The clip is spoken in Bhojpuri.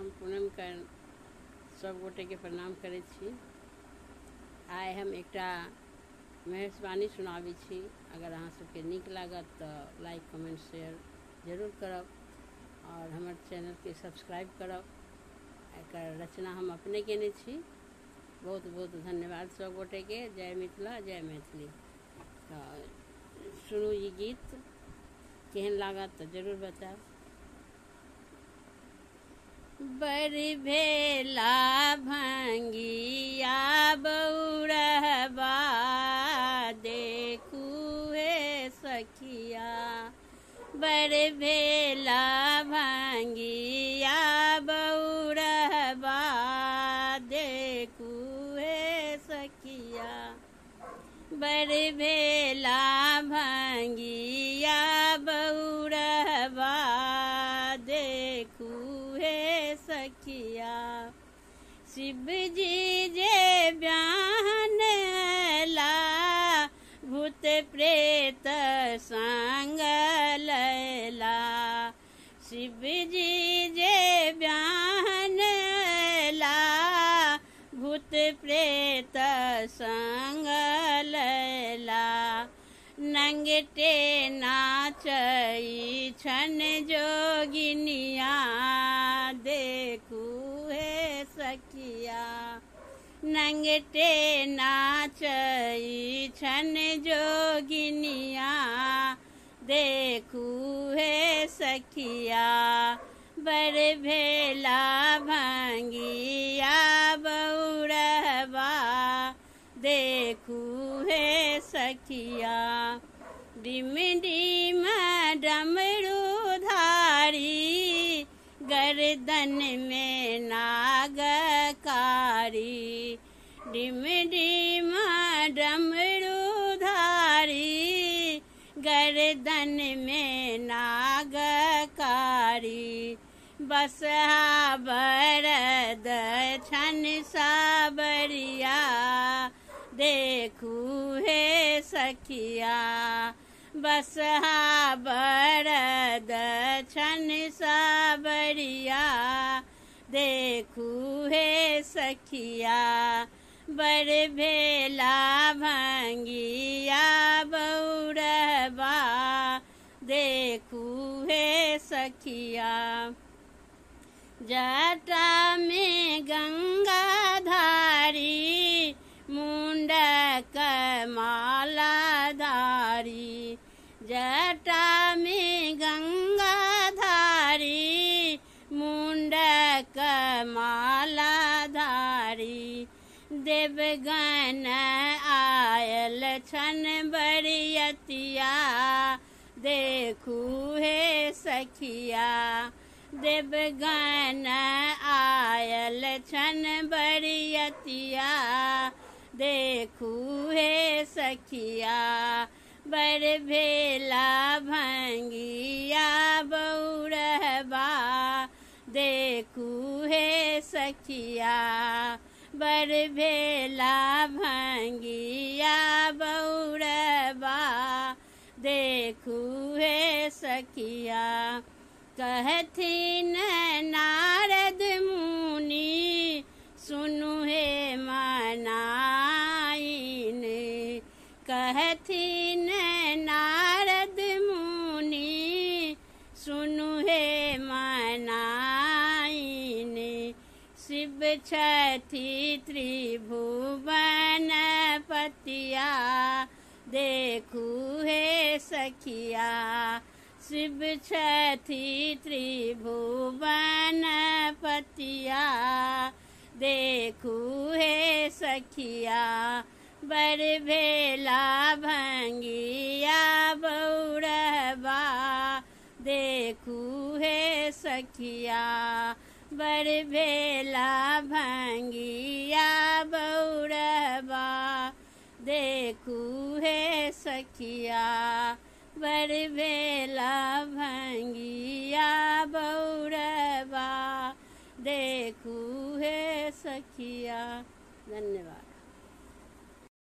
हम पूनम के सब गोटे के प्रणाम करै छी। आइ हम एकटा मेहरबानी सुनाबै छी। अगर अहाँ सबके नीक लागत तऽ लाइक कमेंट शेयर जरूर करब और हमर चैनल के सब्सक्राइब करब। एकर रचना हम अपने केने छी। बहुत बहुत धन्यवाद सब गोटे के। जय मिथिला, जय मैथिली। सुनू ई गीत, केहन लागत तऽ जरूर बताएब। बड़ भेला भंगिया बौरहबा, देखू हे सखिया। बड़ भेला भंगिया बौरहबा, देखू हे सखिया। बड़ भेला भंगिया बौरहबा, देखू हे सखिया। शिव जी जे ब्याहन ला, भूत प्रेत संग लैला। शिव जी जे ब्याहन ला, भूत प्रेत संग लैला। नंगटे नाचई छन जोगिनिया, देखू हे सखिया। नंगटे नाचई छन जोगिनिया, देखू हे सखिया। बड़ भेला भंगिया बौरहबा, देखू हे सखिया। डिम डिम डमरू धारी, गर्दन में नागकारी। डिम डिम डमरू धारी, गर्दन में नागकारी। बसहा बरद छन साबरिया, देखू हे सखिया। बसहा बरद छन साबरिया, देखू हे सखिया। बड़ भेला भंगिया बौरहबा, देखू हे सखिया। जटा में गंगा धारी, मुंडक माला धारी। जटा में गंगा धारी, मुंडक माला धारी। देवगन आयल छन बरियतिया, देखू हे सखिया। देवगन आयल छन बरियतिया, देखू हे सखिया। बड़ भेला भंगिया बौरहबा, देखू हे सखिया। बड़ भेला भंगिया बौरहबा, देखू हे सखिया। कहथिन नारद मुनि, सुनु हे मनाइन। कहथिन नारद मुनि, सुनु हे मनाइन। शिव छथि त्रिभुवन पतिया, देखू हे सखिया। शिव छथि त्रिभुवन पतिया, देखू हे सखिया। बड़ भेला भंगिया बौरहबा, देखू हे सखिया। बड़ भेला भंगिया बौरहबा, देखू हे सखिया। बड़ भेला भंगिया बौरहबा, देखू हे सखिया। धन्यवाद।